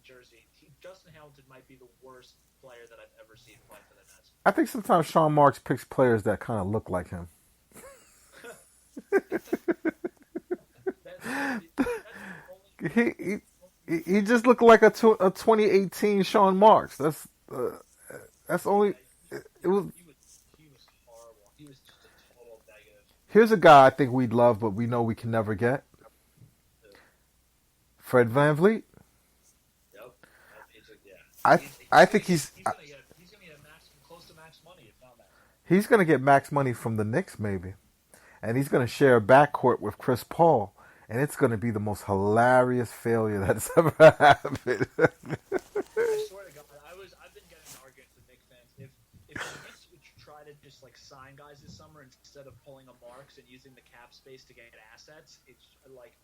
jersey. Justin Hamilton might be the worst player that I've ever seen play for the Nets. I think sometimes Sean Marks picks players that kind of look like him. That's the only. He just looked like a 2018 Sean Marks. That's only it was. He was horrible. He was just a total negative. Here's a guy I think we'd love, but we know we can never get. Fred VanVleet. Yep. Yeah. I think he's gonna get max, close to max money if not max. he's gonna get max money from the Knicks maybe, and he's gonna share a backcourt with Chris Paul, and it's gonna be the most hilarious failure that's ever happened. I swear to God, I've been getting arguments with Knicks fans. If the Knicks would try to just like sign guys this summer instead of pulling a Marks and using the cap space to get assets, it's like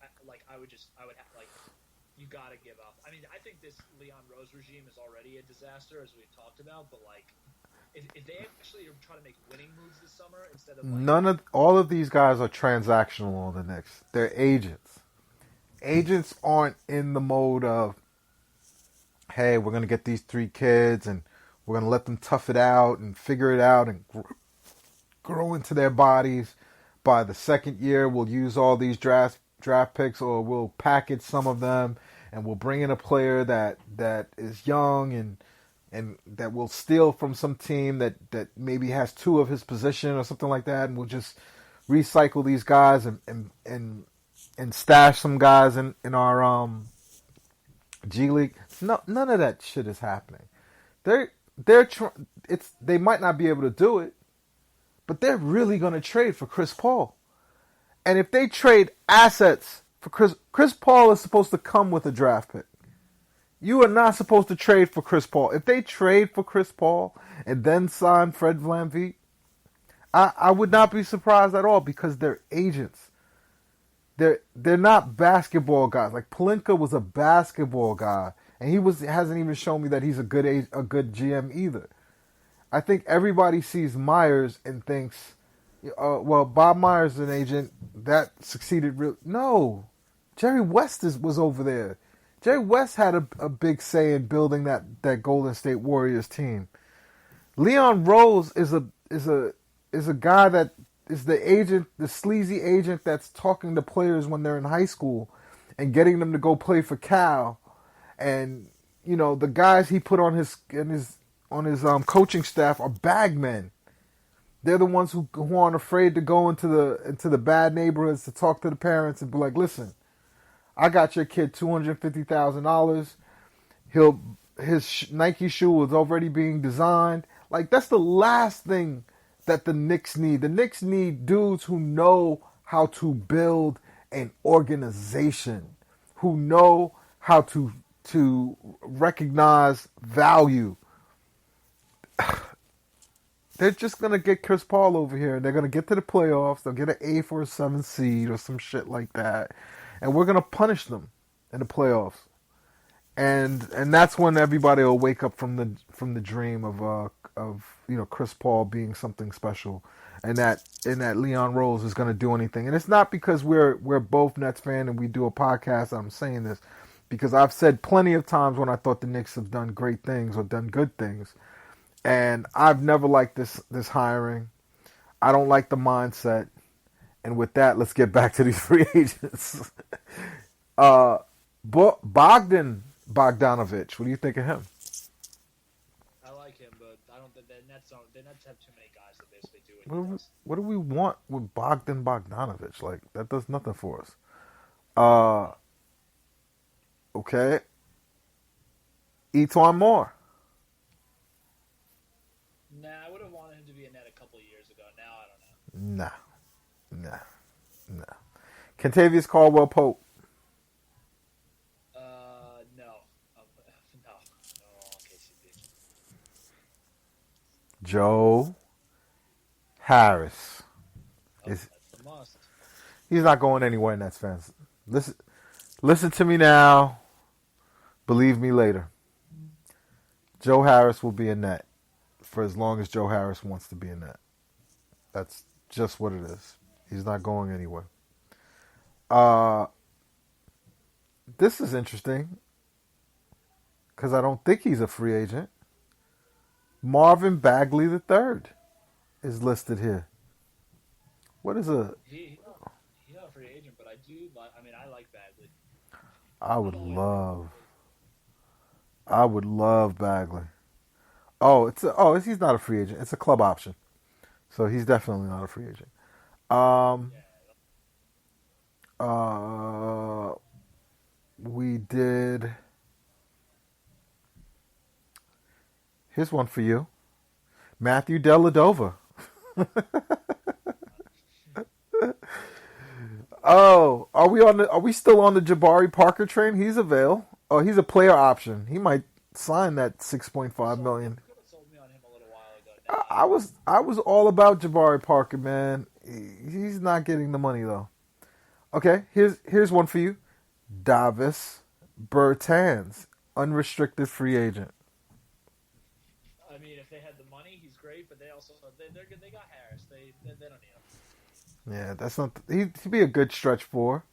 I would have like. You got to give up. I mean, I think this Leon Rose regime is already a disaster, as we've talked about. But like, if they actually are trying to make winning moves this summer instead of like, All of these guys are transactional on the Knicks. They're agents. Agents aren't in the mode of, hey, we're gonna get these 3 kids and we're gonna let them tough it out and figure it out and grow into their bodies. By the second year, we'll use all these draft picks, or we'll package some of them, and we'll bring in a player that is young and that will steal from some team that maybe has 2 of his position or something like that, and we'll just recycle these guys and stash some guys in our G League. No, none of that shit is happening. They might not be able to do it, but they're really going to trade for Chris Paul. And if they trade assets for Chris Paul is supposed to come with a draft pick. You are not supposed to trade for Chris Paul. If they trade for Chris Paul and then sign Fred VanVleet, I would not be surprised at all, because they're agents. They're not basketball guys. Like Pelinka was a basketball guy, and hasn't even shown me that he's a good GM either. I think everybody sees Myers and thinks, well, Bob Myers is an agent that succeeded. No, Jerry West was over there. Jerry West had a big say in building that Golden State Warriors team. Leon Rose is a guy that is the agent, the sleazy agent that's talking to players when they're in high school and getting them to go play for Cal. And the guys he put on his coaching staff are bagmen. They're the ones who aren't afraid to go into the bad neighborhoods to talk to the parents and be like, listen, I got your kid $250,000. His Nike shoe is already being designed. Like, that's the last thing that the Knicks need. The Knicks need dudes who know how to build an organization, who know how to recognize value. They're just going to get Chris Paul over here. They're going to get to the playoffs. They'll get an 8 for a 7th seed or some shit like that. And we're going to punish them in the playoffs. And that's when everybody will wake up from the dream of Chris Paul being something special, and that Leon Rose is going to do anything. And it's not because we're both Nets fans and we do a podcast. I'm saying this because I've said plenty of times when I thought the Knicks have done great things or done good things. And I've never liked this hiring. I don't like the mindset. And with that, let's get back to these free agents. Bogdanovich, what do you think of him? I like him, but I don't think the Nets have too many guys that basically do it. What do we want with Bogdanovich? Like, that does nothing for us. Okay. Etuan Moore. Nah, I would have wanted him to be a Net a couple of years ago. Now I don't know. Nah. Kentavious Caldwell-Pope. No. No, KCP. Joe Harris. That's a must. He's not going anywhere, Nets fans. Listen to me now. Believe me later. Joe Harris will be a Net for as long as Joe Harris wants to be a Net. That's just what it is. He's not going anywhere. This is interesting. because I don't think he's a free agent. Marvin Bagley III is listed here. What is a? He's not a free agent, but I do. I mean, I like Bagley. I I would don't always think love. I would love Bagley. Oh, he's not a free agent. It's a club option, so he's definitely not a free agent. Um, yeah. uh, we did. Here's one for you, Matthew Dellavedova. Oh, are we on the? Are we still on the Jabari Parker train? He's avail. Oh, he's a player option. He might sign that 6.5 million. You could have sold me on him a little while ago. I was all about Jabari Parker, man. He's not getting the money though. Okay, here's one for you. Davis Bertans, unrestricted free agent. I mean, if they had the money, he's great. But they also they got Harris. They don't need him. Yeah, that's not. He'd be a good stretch for,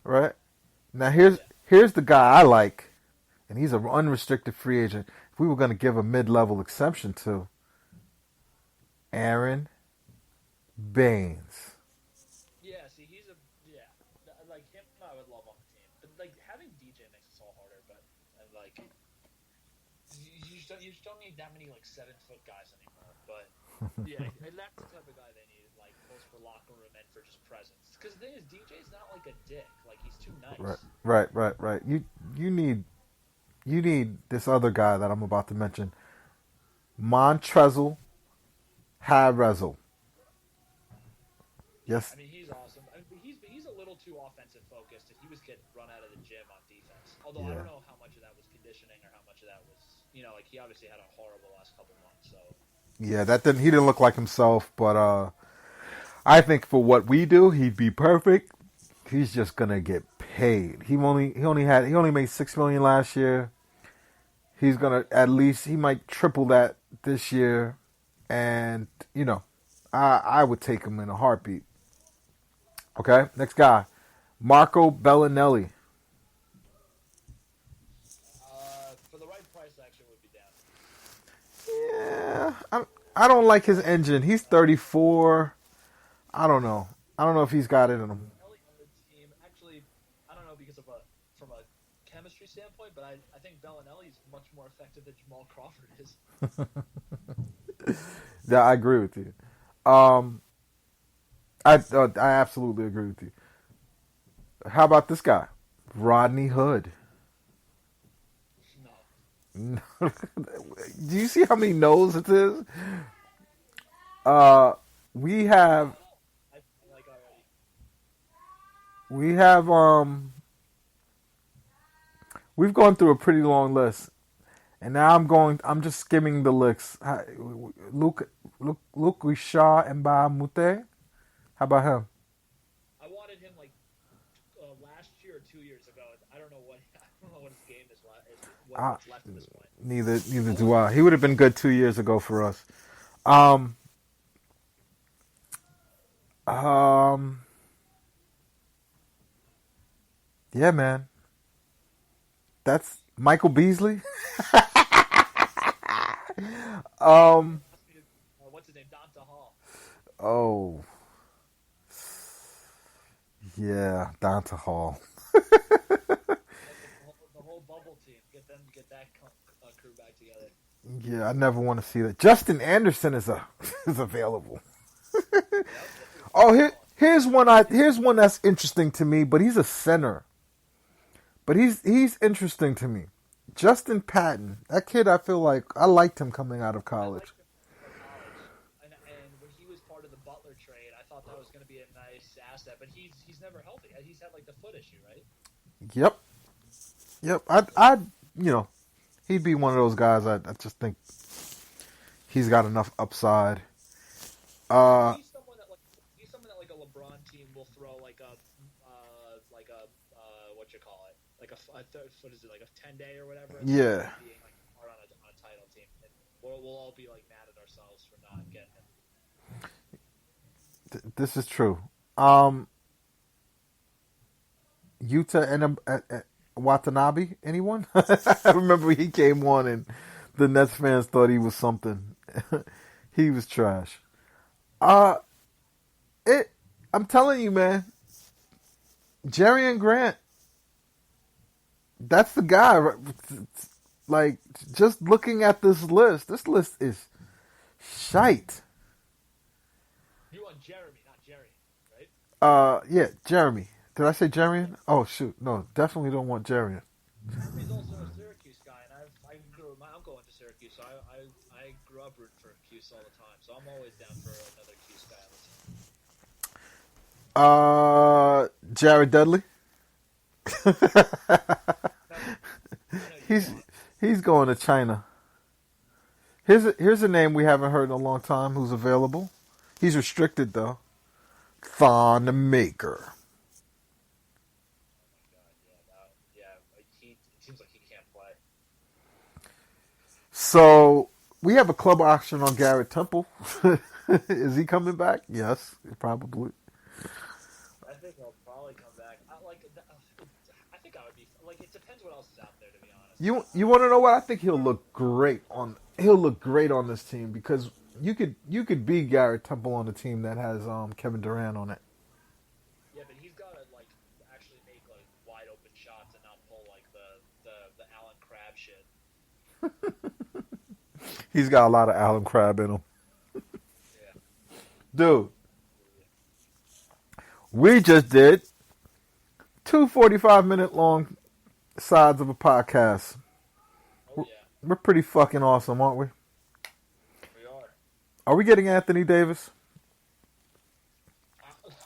right? Now Yeah. here's the guy I like, and he's an unrestricted free agent. If we were going to give a mid-level exception to Aaron Baines. Yeah. See, he's a yeah. Like him, I would love on the team. But like having DJ makes it all harder. But like you just don't need that many like 7-foot guys anymore. But yeah, and that's the type of guy they need, like both for locker room and for just presence. Because the thing is, DJ's not like a dick. Like he's too Right, nice. right. You need this other guy that I'm about to mention, Montrezl Harrell. Yes, I mean, he's awesome. I mean, he's a little too offensive focused, and he was getting run out of the gym on defense. Although I yeah, don't know how much of that was conditioning or how much of that was, like he obviously had a horrible last couple months. So yeah. That didn't. He didn't look like himself, but I think for what we do, he'd be perfect. He's just gonna get paid. He only made 6 million last year. He's gonna at least he might triple that this year, and I would take him in a heartbeat. Okay, next guy, Marco Bellinelli. for the right price, action would be down. Yeah, I don't like his engine. He's 34. I don't know. I don't know if he's got it in him. Bellinelli on the team, actually, I don't know because from a chemistry standpoint, but I think Bellinelli is much more effective than Jamal Crawford is. Yeah, I agree with you. Um, I absolutely agree with you. How about this guy, Rodney Hood? No, Do you see how many no's it is? Uh, we have I like already. we have we've gone through a pretty long list, and now I'm just skimming the list. Luke Shaw and Mute. How about him? I wanted him like last year or 2 years ago. I don't know what I don't know what his game is. Uh, What's left at this point. neither do I. He would have been good 2 years ago for us. Um, um, yeah, man. That's Michael Beasley. um, What's his name? Donta Hall. oh, yeah, Donta Hall. The whole bubble team. Get that crew back together. Yeah, I never want to see that. Justin Anderson is is available. Yep. Oh, here's one that's interesting to me, but he's a center. But he's interesting to me. Justin Patton, that kid, I feel like I liked him coming out of I college. liked him out of college, and when he was part of the Butler trade, I thought that was going to be a nice asset. But he's never healthy. He's had like the foot issue, right? Yep, yep. I he'd be one of those guys. I just think he's got enough upside. Uh, He's someone that like a LeBron team will throw what you call it, like what is it, like a 10-day or whatever, instead yeah, of being like hard on a title team, and we'll all be like mad at ourselves for not getting him. this is true. Utah Watanabe? Anyone? I remember he came on and the Nets fans thought he was something. He was trash. I'm telling you, man. Jerry Grant. That's the guy. Like, just looking at this list is shite. You want Jeremy, not Jerry, right? Yeah, Jeremy. Did I say Jerian? Oh shoot, no, definitely don't want Jerian. Jeremy's also a Syracuse guy, and my uncle went to Syracuse, so I grew up rooting for Cuse all the time. So I'm always down for another Cuse guy on the team. Jared Dudley. He's going to China. Here's a name we haven't heard in a long time who's available. He's restricted though. Thon the Maker. It seems like he can't play. So we have a club auction on Garrett Temple. Is he coming back? Yes, probably. I think he'll probably come back. I think I would be like. It depends what else is out there, to be honest. You want to know what? I think he'll look great on this team because you could be Garrett Temple on a team that has Kevin Durant on it. Yeah, but he's got to like actually make like wide open shots and not pull like the Alan Crabb shit. He's got a lot of Alan Crabb in him. Yeah. Dude, we just did 2 45-minute long sides of a podcast. Oh yeah. We're pretty fucking awesome, aren't we? We are. Are we getting Anthony Davis?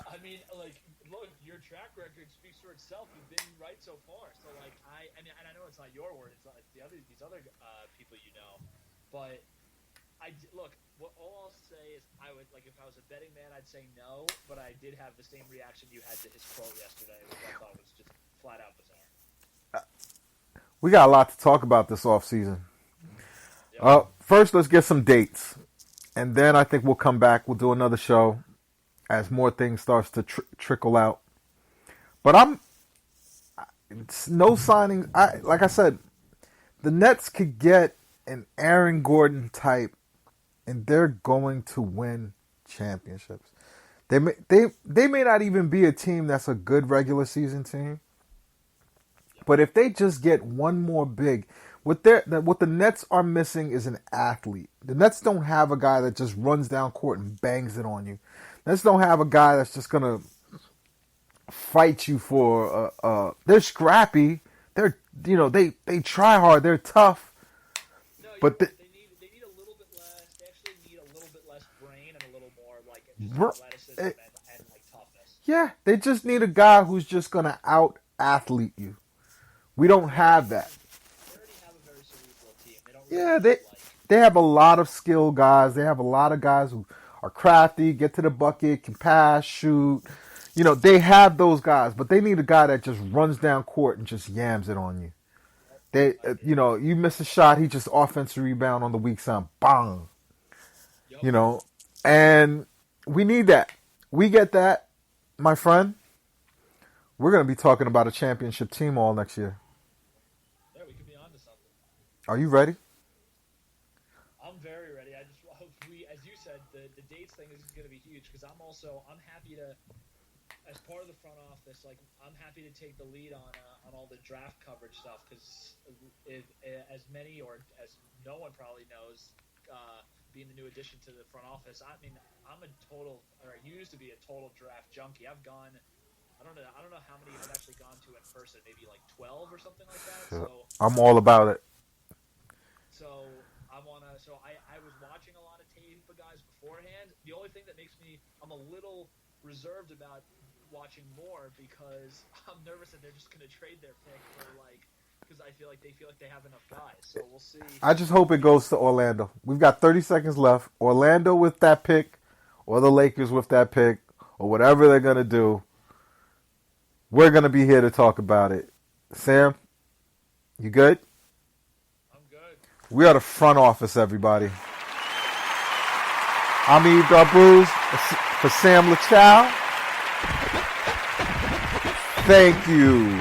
I mean, like, look, your track record speaks for itself. You've been right so far. So, like, I mean, and I know it's not your word. It's these other people you know. But look. All I'll say is I would like if I was a betting man, I'd say no. But I did have the same reaction you had to his quote yesterday, which I thought was just flat out bizarre. We got a lot to talk about this offseason. Yep. First, let's get some dates. And then I think we'll come back. We'll do another show as more things starts to trickle out. But it's no signings. Like I said, the Nets could get an Aaron Gordon type, and they're going to win championships. They may not even be a team that's a good regular season team. But if they just get one more big, what the Nets are missing is an athlete. The Nets don't have a guy that just runs down court and bangs it on you. The Nets don't have a guy that's just gonna fight you for. They're scrappy. They try hard. They're tough. No, but they need a little bit less. They actually need a little bit less brain and a little more like athleticism and like toughness. Yeah, they just need a guy who's just gonna out athlete you. We don't have that. They already have a very cerebral team. They don't really they have a lot of skilled guys. They have a lot of guys who are crafty, get to the bucket, can pass, shoot. They have those guys, but they need a guy that just runs down court and just yams it on you. You miss a shot, he just offensive rebound on the weak side, bang. Yep. And we need that. We get that, my friend. We're going to be talking about a championship team all next year. Yeah, we could be on to something. Are you ready? I'm very ready. As you said, the dates thing is going to be huge because I'm happy to, as part of the front office, like I'm happy to take the lead on all the draft coverage stuff because as many or as no one probably knows, being the new addition to the front office, I mean, I used to be a total draft junkie. I've gone. I don't know how many I've actually gone to in person, maybe like 12 or something like that. So I'm all about it. So I was watching a lot of tape of guys beforehand. The only thing that makes I'm a little reserved about watching more because I'm nervous that they're just going to trade their pick because I feel like they have enough guys. So we'll see. I just hope it goes to Orlando. We've got 30 seconds left. Orlando with that pick, or the Lakers with that pick, or whatever they're going to do. We're going to be here to talk about it. Sam, you good? I'm good. We are the front office, everybody. I'm Eve Darbruz for Sam LaChow. Thank you.